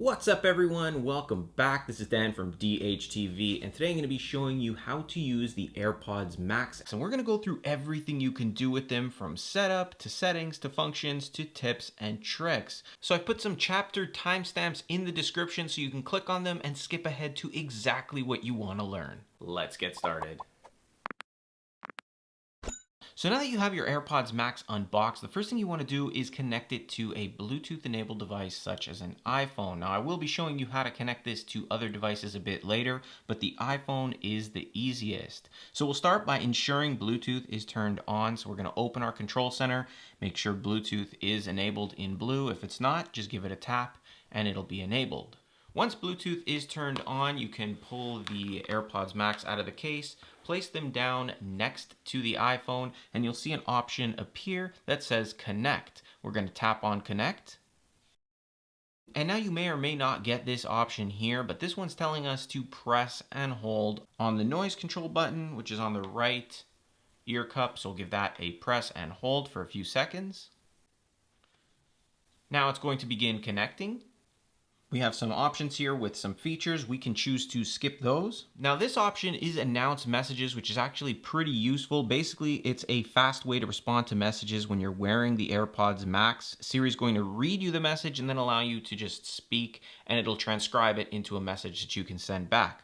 What's up everyone? Welcome back. This is Dan from DHTV and today I'm going to be showing you how to use the AirPods Max. And we're going to go through everything you can do with them, from setup to settings to functions to tips and tricks. So I've put some chapter timestamps in the description so you can click on them and skip ahead to exactly what you want to learn. Let's get started. So now that you have your AirPods Max unboxed, the first thing you want to do is connect it to a Bluetooth enabled device such as an iPhone. Now I will be showing you how to connect this to other devices a bit later, but the iPhone is the easiest. So we'll start by ensuring Bluetooth is turned on. So we're going to open our control center, make sure Bluetooth is enabled in blue. If it's not, just give it a tap and it'll be enabled. Once Bluetooth is turned on, you can pull the AirPods Max out of the case, place them down next to the iPhone, and you'll see an option appear that says Connect. We're going to tap on Connect. And now you may or may not get this option here, but this one's telling us to press and hold on the noise control button, which is on the right ear cup. So we'll give that a press and hold for a few seconds. Now it's going to begin connecting. We have some options here with some features. We can choose to skip those. Now this option is announce messages, which is actually pretty useful. Basically, it's a fast way to respond to messages when you're wearing the AirPods Max. Siri is going to read you the message and then allow you to just speak, and it'll transcribe it into a message that you can send back.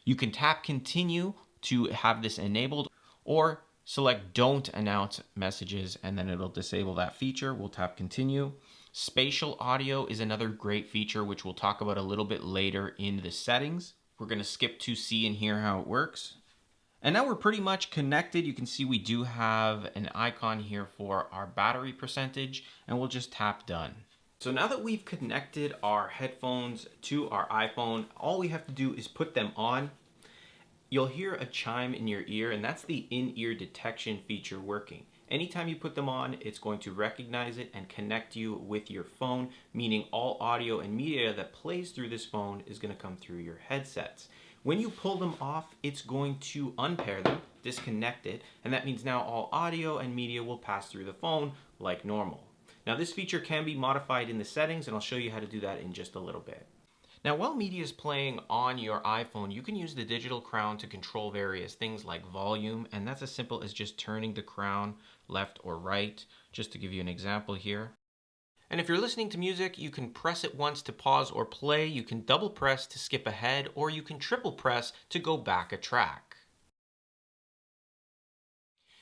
You can tap continue to have this enabled, or select don't announce messages and then it'll disable that feature. We'll tap continue. Spatial audio is another great feature, which we'll talk about a little bit later in the settings. We're going to skip to see and hear how it works. And now we're pretty much connected. You can see we do have an icon here for our battery percentage, and we'll just tap done. So now that we've connected our headphones to our iPhone, all we have to do is put them on. You'll hear a chime in your ear, and that's the in-ear detection feature working. Anytime you put them on, it's going to recognize it and connect you with your phone, meaning all audio and media that plays through this phone is going to come through your headsets. When you pull them off, it's going to unpair them, disconnect it, and that means now all audio and media will pass through the phone like normal. Now this feature can be modified in the settings, and I'll show you how to do that in just a little bit. Now, while media is playing on your iPhone, you can use the digital crown to control various things like volume, and that's as simple as just turning the crown left or right, just to give you an example here. And if you're listening to music, you can press it once to pause or play, you can double press to skip ahead, or you can triple press to go back a track.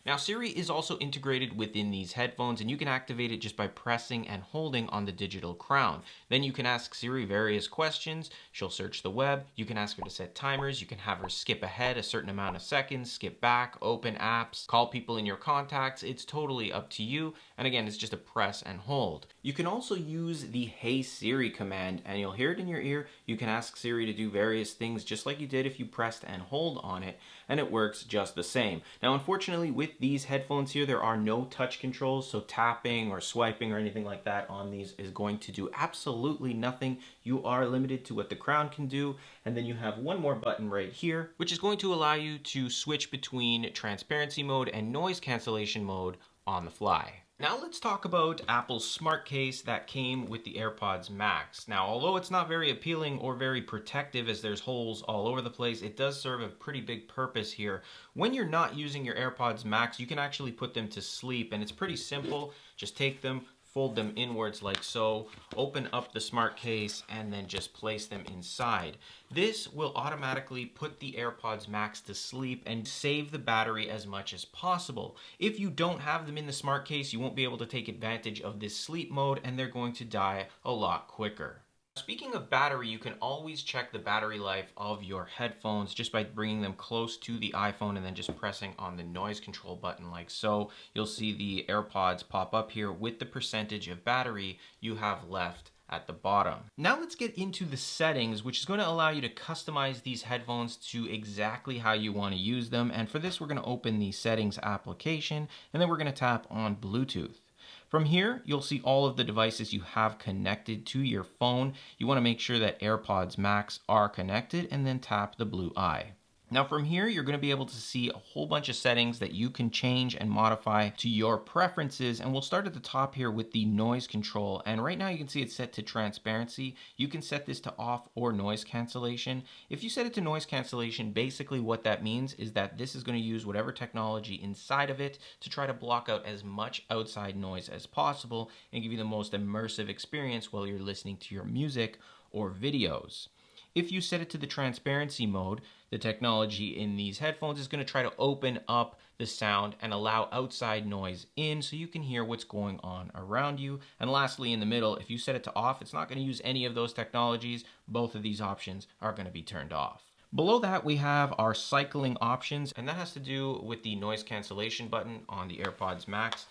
Now Siri is also integrated within these headphones, and you can activate it just by pressing and holding on the digital crown. Then you can ask Siri various questions. She'll search the web. You can ask her to set timers. You can have her skip ahead a certain amount of seconds, skip back, open apps, call people in your contacts. It's totally up to you. And again, it's just a press and hold. You can also use the Hey Siri command, and you'll hear it in your ear. You can ask Siri to do various things just like you did if you pressed and hold on it, and it works just the same. Now, unfortunately, with these headphones here, there are no touch controls, so tapping or swiping or anything like that on these is going to do absolutely nothing. You are limited to what the crown can do, and then you have one more button right here, which is going to allow you to switch between transparency mode and noise cancellation mode on the fly. Now let's talk about Apple's smart case that came with the AirPods Max. Now, although it's not very appealing or very protective as there's holes all over the place, it does serve a pretty big purpose here. When you're not using your AirPods Max, you can actually put them to sleep, and it's pretty simple. Just take them, fold them inwards like so, open up the smart case, and then just place them inside. This will automatically put the AirPods Max to sleep and save the battery as much as possible. If you don't have them in the smart case, you won't be able to take advantage of this sleep mode, and they're going to die a lot quicker. Speaking of battery, you can always check the battery life of your headphones just by bringing them close to the iPhone and then just pressing on the noise control button like so. You'll see the AirPods pop up here with the percentage of battery you have left at the bottom. Now let's get into the settings, which is going to allow you to customize these headphones to exactly how you want to use them. And for this, we're going to open the settings application, and then we're going to tap on Bluetooth. From here, you'll see all of the devices you have connected to your phone. You want to make sure that AirPods Max are connected, and then tap the blue eye. Now from here, you're going to be able to see a whole bunch of settings that you can change and modify to your preferences. And we'll start at the top here with the noise control. And right now you can see it's set to transparency. You can set this to off or noise cancellation. If you set it to noise cancellation, basically what that means is that this is going to use whatever technology inside of it to try to block out as much outside noise as possible and give you the most immersive experience while you're listening to your music or videos. If you set it to the transparency mode, the technology in these headphones is going to try to open up the sound and allow outside noise in so you can hear what's going on around you. And lastly, in the middle, if you set it to off, it's not going to use any of those technologies. Both of these options are going to be turned off. Below that, we have our cycling options, and that has to do with the noise cancellation button on the AirPods Max,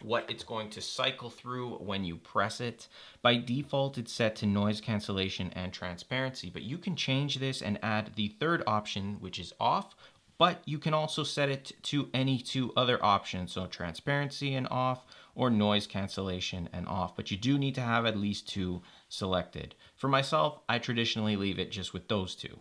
what it's going to cycle through when you press it. By default, it's set to noise cancellation and transparency, but you can change this and add the third option, which is off, but you can also set it to any two other options, so transparency and off, or noise cancellation and off, but you do need to have at least two selected. For myself, I traditionally leave it just with those two.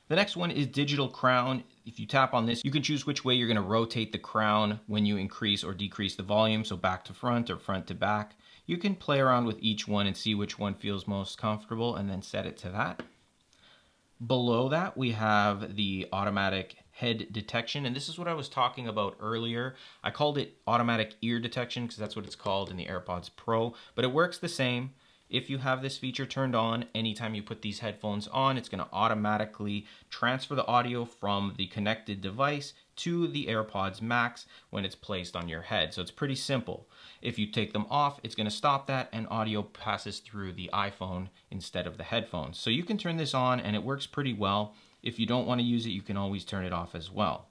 The next one is digital crown. If you tap on this, you can choose which way you're going to rotate the crown when you increase or decrease the volume, so back to front or front to back. You can play around with each one and see which one feels most comfortable and then set it to that. Below that, we have the automatic head detection, and this is what I was talking about earlier. I called it automatic ear detection because that's what it's called in the AirPods Pro, but it works the same. If you have this feature turned on, anytime you put these headphones on, it's going to automatically transfer the audio from the connected device to the AirPods Max when it's placed on your head. So it's pretty simple. If you take them off, it's going to stop that and audio passes through the iPhone instead of the headphones. So you can turn this on and it works pretty well. If you don't want to use it, you can always turn it off as well.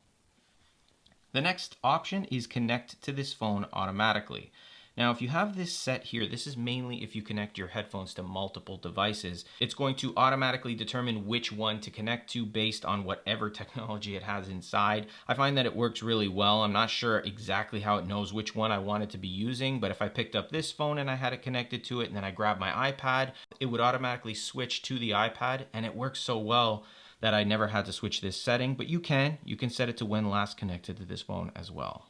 The next option is connect to this phone automatically. Now, if you have this set here, this is mainly if you connect your headphones to multiple devices. It's going to automatically determine which one to connect to based on whatever technology it has inside. I find that it works really well. I'm not sure exactly how it knows which one I want it to be using, but if I picked up this phone and I had it connected to it and then I grabbed my iPad, it would automatically switch to the iPad, and it works so well that I never had to switch this setting, but you can set it to when last connected to this phone as well.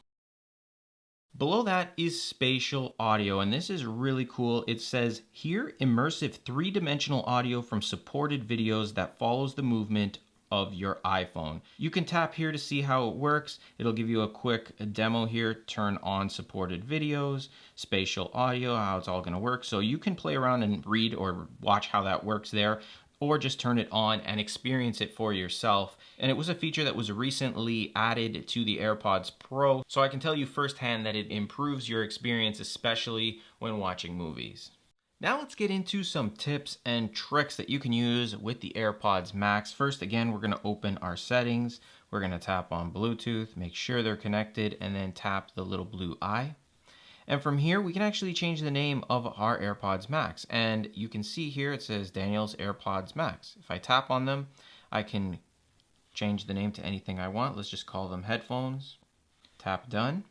Below that is spatial audio, and this is really cool. It says, hear immersive three-dimensional audio from supported videos that follows the movement of your iPhone. You can tap here to see how it works. It'll give you a quick demo here. Turn on supported videos, spatial audio, how it's all gonna work. So you can play around and read or watch how that works there, or just turn it on and experience it for yourself. And it was a feature that was recently added to the AirPods Pro, so I can tell you firsthand that it improves your experience, especially when watching movies. Now let's get into some tips and tricks that you can use with the AirPods Max. First, again, we're gonna open our settings. We're gonna tap on Bluetooth, make sure they're connected, and then tap the little blue eye. And from here, we can actually change the name of our AirPods Max. And you can see here, it says Daniel's AirPods Max. If I tap on them, I can change the name to anything I want. Let's just call them headphones. Tap done.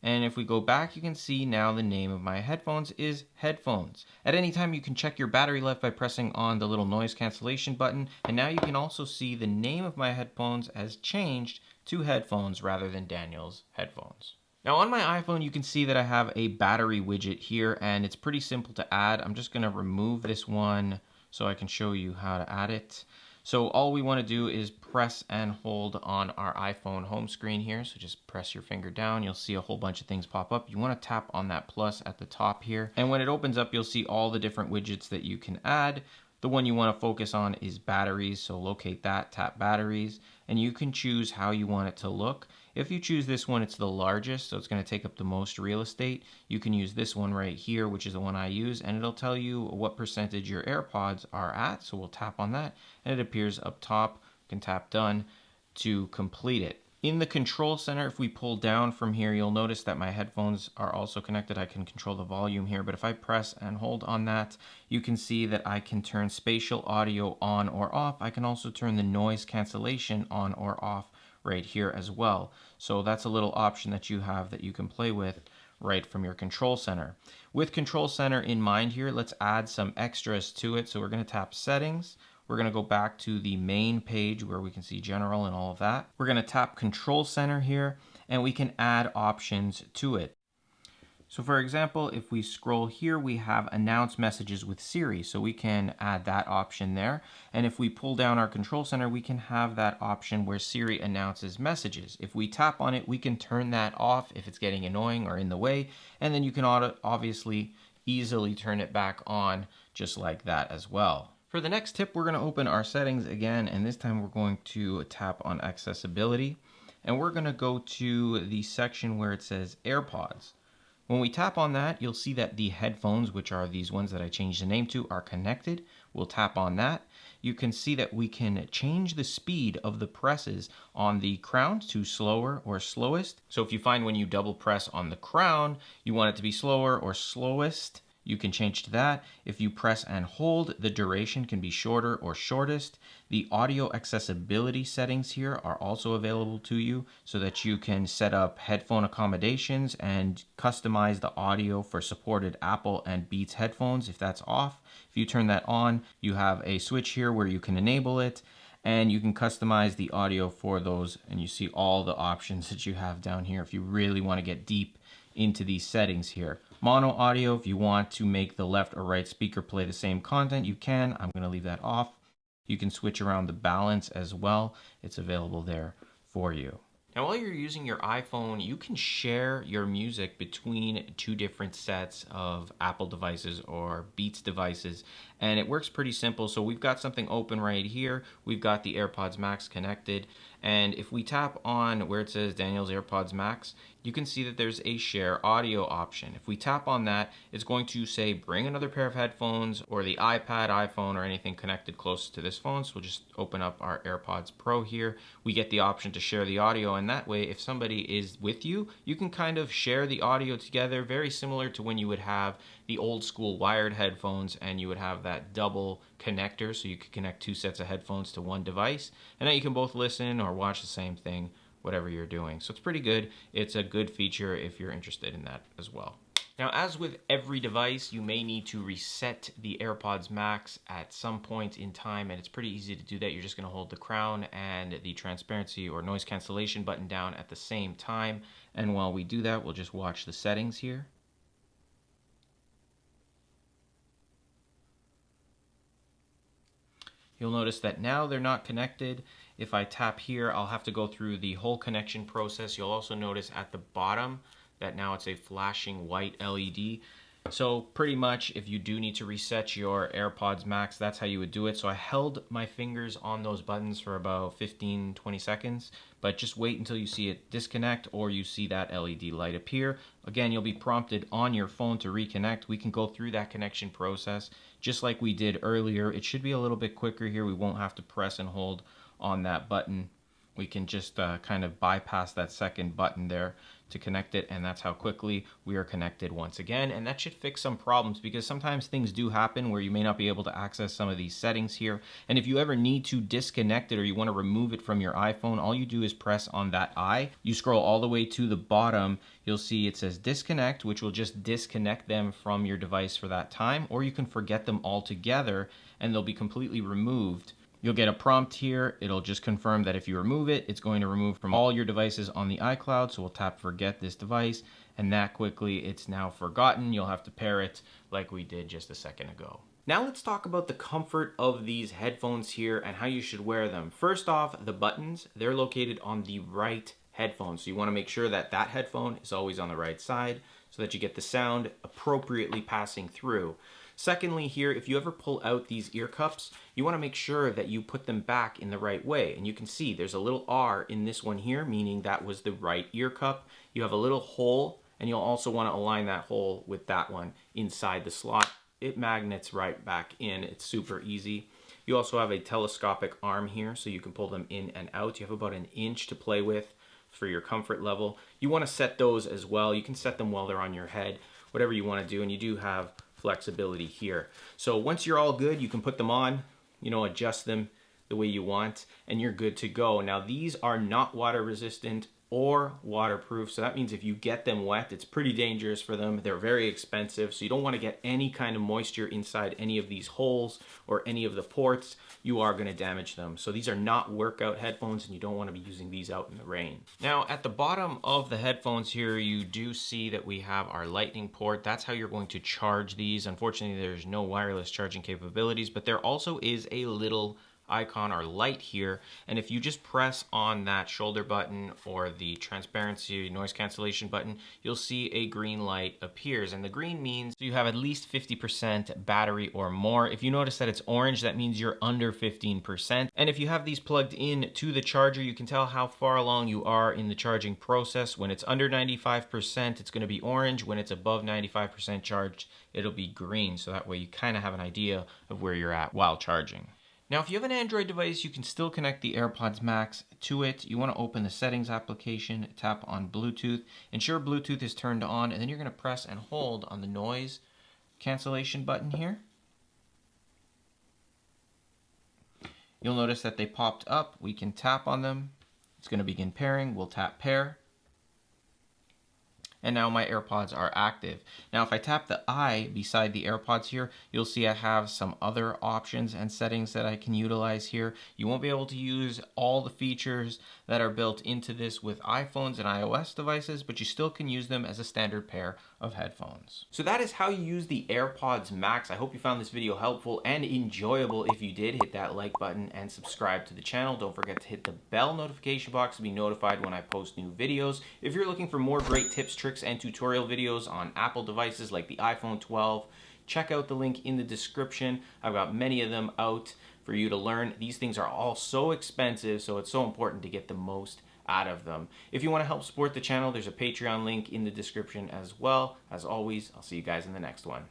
And if we go back, you can see now the name of my headphones is headphones. At any time, you can check your battery life by pressing on the little noise cancellation button. And now you can also see the name of my headphones has changed to headphones rather than Daniel's headphones. Now on my iPhone, you can see that I have a battery widget here, and it's pretty simple to add. I'm just gonna remove this one so I can show you how to add it. So all we wanna do is press and hold on our iPhone home screen here. So just press your finger down, you'll see a whole bunch of things pop up. You wanna tap on that plus at the top here. And when it opens up, you'll see all the different widgets that you can add. The one you want to focus on is batteries, so locate that, tap batteries, and you can choose how you want it to look. If you choose this one, it's the largest, so it's going to take up the most real estate. You can use this one right here, which is the one I use, and it'll tell you what percentage your AirPods are at, so we'll tap on that, and it appears up top. You can tap done to complete it. In the control center, if we pull down from here, you'll notice that my headphones are also connected. I can control the volume here, but if I press and hold on that, you can see that I can turn spatial audio on or off. I can also turn the noise cancellation on or off right here as well. So that's a little option that you have that you can play with right from your control center. With control center in mind here, let's add some extras to it. So we're going to tap settings. We're going to go back to the main page where we can see general and all of that. We're going to tap Control Center here, and we can add options to it. So for example, if we scroll here, we have announce messages with Siri. So we can add that option there. And if we pull down our control center, we can have that option where Siri announces messages. If we tap on it, we can turn that off if it's getting annoying or in the way. And then you can obviously easily turn it back on just like that as well. For the next tip, we're going to open our settings again, and this time we're going to tap on accessibility. And we're going to go to the section where it says AirPods. When we tap on that, you'll see that the headphones, which are these ones that I changed the name to, are connected. We'll tap on that. You can see that we can change the speed of the presses on the crown to slower or slowest. So if you find when you double press on the crown, you want it to be slower or slowest, you can change to that. If you press and hold, the duration can be shorter or shortest. The audio accessibility settings here are also available to you so that you can set up headphone accommodations and customize the audio for supported Apple and Beats headphones if that's off. If you turn that on, you have a switch here where you can enable it, and you can customize the audio for those, and you see all the options that you have down here if you really want to get deep into these settings here. Mono audio, if you want to make the left or right speaker play the same content, you can. I'm going to leave that off. You can switch around the balance as well. It's available there for you. Now, while you're using your iPhone, you can share your music between two different sets of Apple devices or Beats devices, and it works pretty simple. So we've got something open right here. We've got the AirPods Max connected, and if we tap on where it says Daniel's AirPods Max, you can see that there's a share audio option. If we tap on that, it's going to say bring another pair of headphones or the iPad, iPhone, or anything connected close to this phone. So we'll just open up our AirPods Pro here. We get the option to share the audio, and that way if somebody is with you, you can kind of share the audio together, very similar to when you would have the old school wired headphones and you would have that double connector, so you could connect two sets of headphones to one device, and now you can both listen or watch the same thing, whatever you're doing. So it's pretty good. It's a good feature if you're interested in that as well. Now, as with every device, you may need to reset the AirPods Max at some point in time, and it's pretty easy to do that. You're just going to hold the crown and the transparency or noise cancellation button down at the same time, and while we do that, we'll just watch the settings here. You'll notice that now they're not connected. If I tap here, I'll have to go through the whole connection process. You'll also notice at the bottom that now it's a flashing white LED. So pretty much if you do need to reset your AirPods Max, that's how you would do it. So I held my fingers on those buttons for about 15-20 seconds, but just wait until you see it disconnect or you see that LED light appear. Again, you'll be prompted on your phone to reconnect. We can go through that connection process just like we did earlier. It should be a little bit quicker here. We won't have to press and hold on that button. We can just kind of bypass that second button there to connect it, and that's how quickly we are connected once again. And that should fix some problems, because sometimes things do happen where you may not be able to access some of these settings here. And if you ever need to disconnect it or you want to remove it from your iPhone, all you do is press on that eye. You scroll all the way to the bottom, you'll see it says disconnect, which will just disconnect them from your device for that time, or you can forget them altogether and they'll be completely removed. You'll get a prompt here. It'll just confirm that if you remove it, it's going to remove from all your devices on the iCloud. So we'll tap forget this device, and that quickly it's now forgotten. You'll have to pair it like we did just a second ago. Now let's talk about the comfort of these headphones here and how you should wear them. First off, the buttons, they're located on the right headphone. So you want to make sure that that headphone is always on the right side so that you get the sound appropriately passing through. Secondly, here, if you ever pull out these ear cups, you want to make sure that you put them back in the right way. And you can see there's a little R in this one here, meaning that was the right ear cup. You have a little hole, and you'll also want to align that hole with that one inside the slot. It magnets right back in. It's super easy. You also have a telescopic arm here, so you can pull them in and out. You have about an inch to play with for your comfort level. You want to set those as well. You can set them while they're on your head, whatever you want to do, and you do have flexibility here. So once you're all good, you can put them on, adjust them the way you want, and you're good to go. Now, these are not water resistant. or waterproof. So that means if you get them wet, it's pretty dangerous for them. They're very expensive, so you don't want to get any kind of moisture inside any of these holes or any of the ports. You are going to damage them. So these are not workout headphones, and you don't want to be using these out in the rain. Now at the bottom of the headphones here, you do see that we have our lightning port. That's how you're going to charge these. Unfortunately, there's no wireless charging capabilities, but there also is a little icon or light here, and if you just press on that shoulder button or the transparency noise cancellation button, you'll see a green light appears, and the green means you have at least 50% battery or more. If you notice that it's orange, that means you're under 15%. And if you have these plugged in to the charger, you can tell how far along you are in the charging process. When it's under 95%, it's going to be orange. When it's above 95% charged, it'll be green, so that way you kind of have an idea of where you're at while charging. Now, if you have an Android device, you can still connect the AirPods Max to it. You want to open the settings application, tap on Bluetooth, ensure Bluetooth is turned on, and then you're going to press and hold on the noise cancellation button here. You'll notice that they popped up. We can tap on them. It's going to begin pairing. We'll tap pair. And now my AirPods are active. Now if I tap the eye beside the AirPods here, you'll see I have some other options and settings that I can utilize here. You won't be able to use all the features that are built into this with iPhones and iOS devices, but you still can use them as a standard pair of headphones. So that is how you use the AirPods Max. I hope you found this video helpful and enjoyable. If you did, hit that like button and subscribe to the channel. Don't forget to hit the bell notification box to be notified when I post new videos. If you're looking for more great tips, tricks, and tutorial videos on Apple devices like the iPhone 12, check out the link in the description. I've got many of them out for you to learn. These things are all so expensive, so it's so important to get the most out of them. If you want to help support the channel, there's a Patreon link in the description as well. As always, I'll see you guys in the next one.